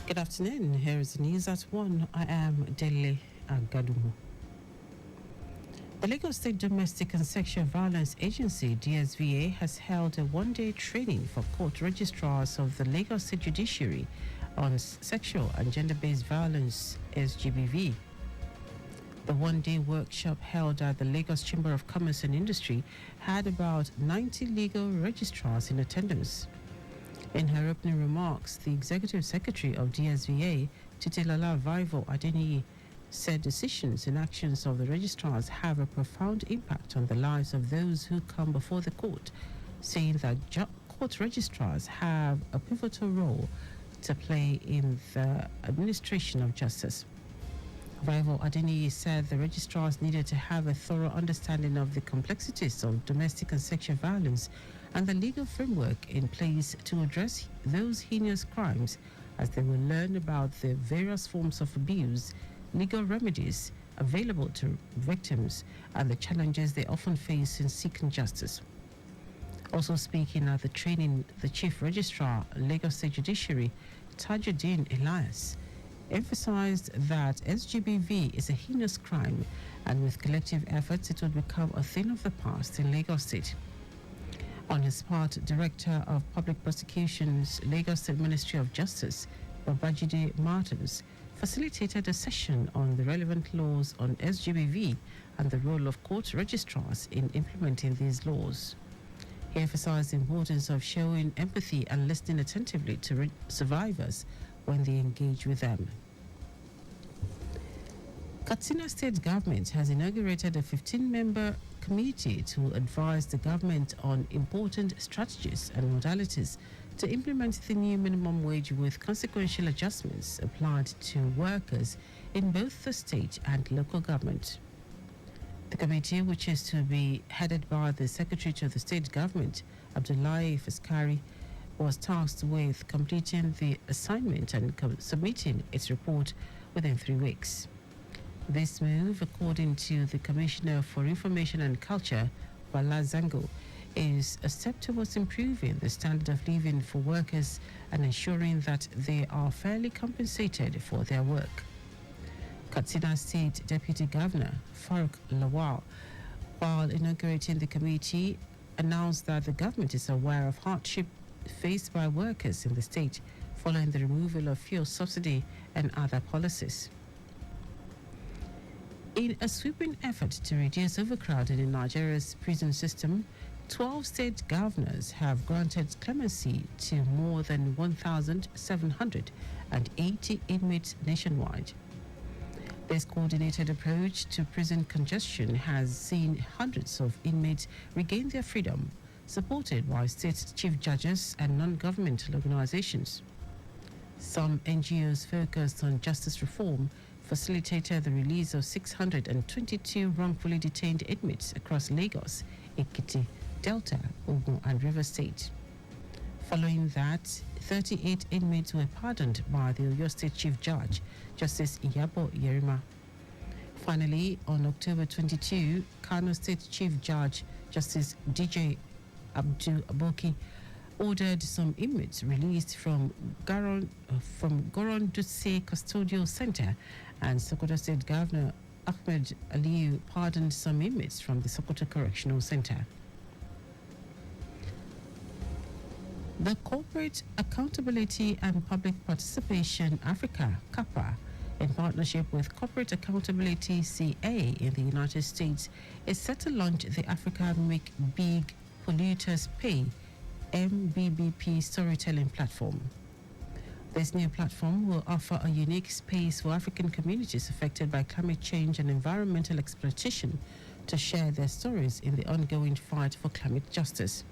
Good afternoon. Here is the news at 1. I am Dele Agadumo. The Lagos State Domestic and Sexual Violence Agency, DSVA, has held a one-day training for court registrars of the Lagos State Judiciary on sexual and gender-based violence, SGBV. The one-day workshop held at the Lagos Chamber of Commerce and Industry had about 90 legal registrars in attendance. In her opening remarks, the Executive Secretary of DSVA, Titilola Vaivo Adeniyi, said decisions and actions of the registrars have a profound impact on the lives of those who come before the court, saying that court registrars have a pivotal role to play in the administration of justice. Vaivo Adeniyi said the registrars needed to have a thorough understanding of the complexities of domestic and sexual violence and the legal framework in place to address those heinous crimes, as they will learn about the various forms of abuse, legal remedies available to victims, and the challenges they often face in seeking justice. Also speaking at the training, the Chief Registrar, Lagos State Judiciary, Tajuddin Elias, emphasized that SGBV is a heinous crime, and with collective efforts it will become a thing of the past in Lagos State. On his part, Director of Public Prosecutions, Lagos State Ministry of Justice, Babajide Martins, facilitated a session on the relevant laws on SGBV and the role of court registrars in implementing these laws. He emphasized the importance of showing empathy and listening attentively to survivors when they engage with them. Katsina State Government has inaugurated a 15-member committee to advise the government on important strategies and modalities to implement the new minimum wage with consequential adjustments applied to workers in both the state and local government. The committee, which is to be headed by the Secretary to the State Government, Abdullahi Fiskari, was tasked with completing the assignment and submitting its report within 3 weeks. This move, according to the Commissioner for Information and Culture, Bala Zango, is a step towards improving the standard of living for workers and ensuring that they are fairly compensated for their work. Katsina State Deputy Governor Faruk Lawal, while inaugurating the committee, announced that the government is aware of hardship faced by workers in the state following the removal of fuel subsidy and other policies. In a sweeping effort to reduce overcrowding in Nigeria's prison system, 12 state governors have granted clemency to more than 1,780 inmates nationwide. This coordinated approach to prison congestion has seen hundreds of inmates regain their freedom, supported by state chief judges and non-governmental organizations. Some NGOs focused on justice reform facilitated the release of 622 wrongfully detained inmates across Lagos, Ekiti, Delta, Ogun, and River State. Following that, 38 inmates were pardoned by the Oyo State Chief Judge, Justice Iyabo Yerima. Finally, on October 22, Kano State Chief Judge, Justice DJ Abdul Aboki, ordered some inmates released from Goron Dutse Custodial Center, and Sokoto State Governor Ahmed Aliyu pardoned some inmates from the Sokoto Correctional Center. The Corporate Accountability and Public Participation Africa, CAPA, in partnership with Corporate Accountability CA in the United States, is set to launch the Africa Make Big Polluters Pay MBBP storytelling platform. This new platform will offer a unique space for African communities affected by climate change and environmental exploitation to share their stories in the ongoing fight for climate justice.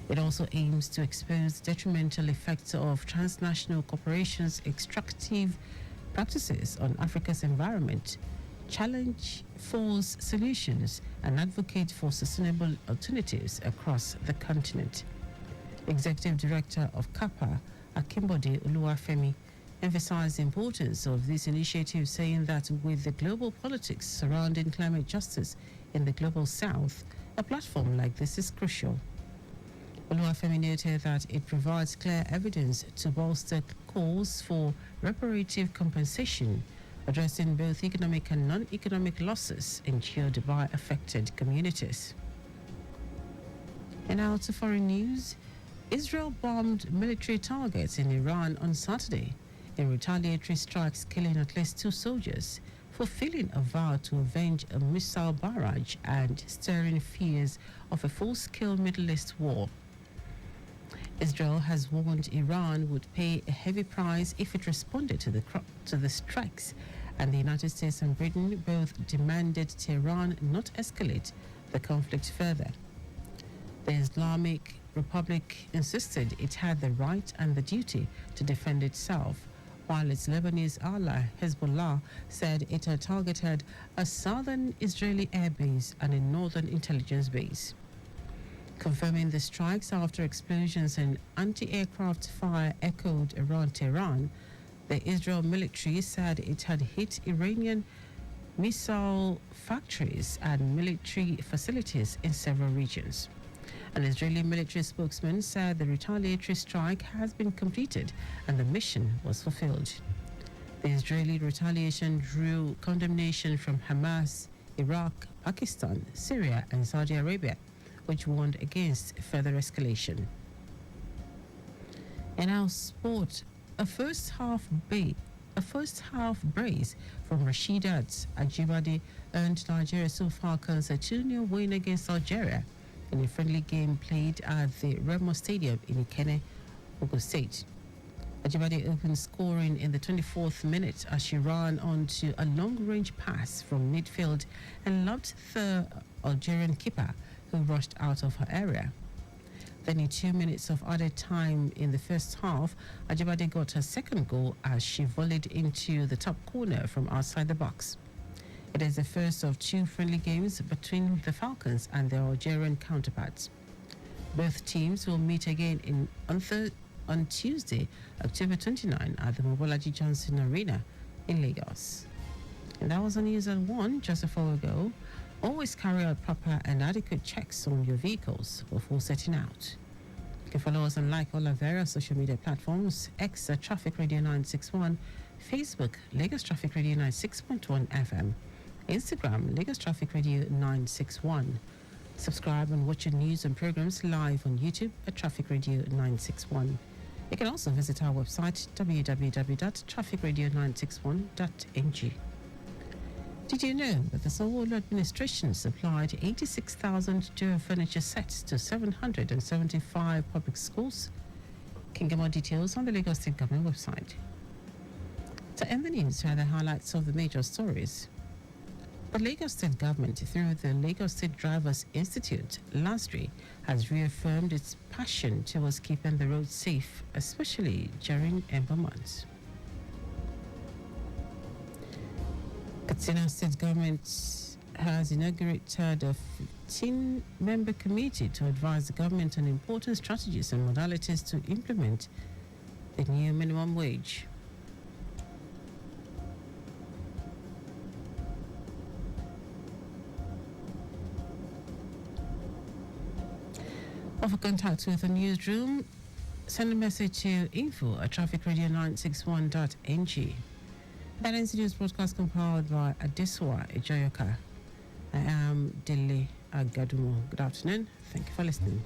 It also aims to expose detrimental effects of transnational corporations' extractive practices on Africa's environment, challenge false solutions, and advocate for sustainable alternatives across the continent. Executive Director of CAPA, Akimbode Oluwafemi, emphasized the importance of this initiative, saying that with the global politics surrounding climate justice in the global south, a platform like this is crucial. Oluwafemi noted that it provides clear evidence to bolster calls for reparative compensation, addressing both economic and non-economic losses endured by affected communities. And now to foreign news. Israel bombed military targets in Iran on Saturday in retaliatory strikes, killing at least 2 soldiers, fulfilling a vow to avenge a missile barrage and stirring fears of a full-scale Middle East war. Israel has warned Iran would pay a heavy price if it responded to the strikes, and the United States and Britain both demanded Tehran not escalate the conflict further. The Islamic Republic insisted it had the right and the duty to defend itself, while its Lebanese ally Hezbollah said it had targeted a southern Israeli airbase and a northern intelligence base. Confirming the strikes after explosions and anti-aircraft fire echoed around Tehran, the Israel military said it had hit Iranian missile factories and military facilities in several regions. An Israeli military spokesman said the retaliatory strike has been completed and the mission was fulfilled. The Israeli retaliation drew condemnation from Hamas, Iraq, Pakistan, Syria, and Saudi Arabia, which warned against further escalation. In our sport, a first half brace from Rashidat Ajibade earned Nigeria Super Falcons a 2-0 win against Algeria in a friendly game played at the Remo Stadium in Ikene, Ogun State. Ajibade opened scoring in the 24th minute as she ran onto a long-range pass from midfield and lobbed the Algerian keeper, who rushed out of her area. Then in 2 minutes of added time in the first half, Ajibade got her second goal as she volleyed into the top corner from outside the box. It is the first of 2 friendly games between the Falcons and their Algerian counterparts. Both teams will meet again on Tuesday, October 29 at the Mobolaji Johnson Arena in Lagos. And that was the news at 1 just before we go. Always carry out proper and adequate checks on your vehicles before setting out. You can follow us and like all our various social media platforms: X at Traffic Radio 961, Facebook Lagos Traffic Radio 96.1 FM, Instagram Lagos Traffic Radio 961. Subscribe and watch your news and programs live on YouTube at Traffic Radio 961. You can also visit our website www.trafficradio961.ng. Did you know that the Sanwo-Olu administration supplied 86,000 Joe furniture sets to 775 public schools? You can get more details on the Lagos State Government website. To end the news, here are the highlights of the major stories. The Lagos State Government, through the Lagos State Drivers Institute, LASDRI, has reaffirmed its passion towards keeping the roads safe, especially during Ember months. Katsina State Government has inaugurated a 15-member committee to advise the government on important strategies and modalities to implement the new minimum wage. For contact with the newsroom, send a message to info@trafficradio961.ng. That ends the news broadcast compiled by Adeswa Ejoyoka. I am Dele Agadumo. Good afternoon. Thank you for listening.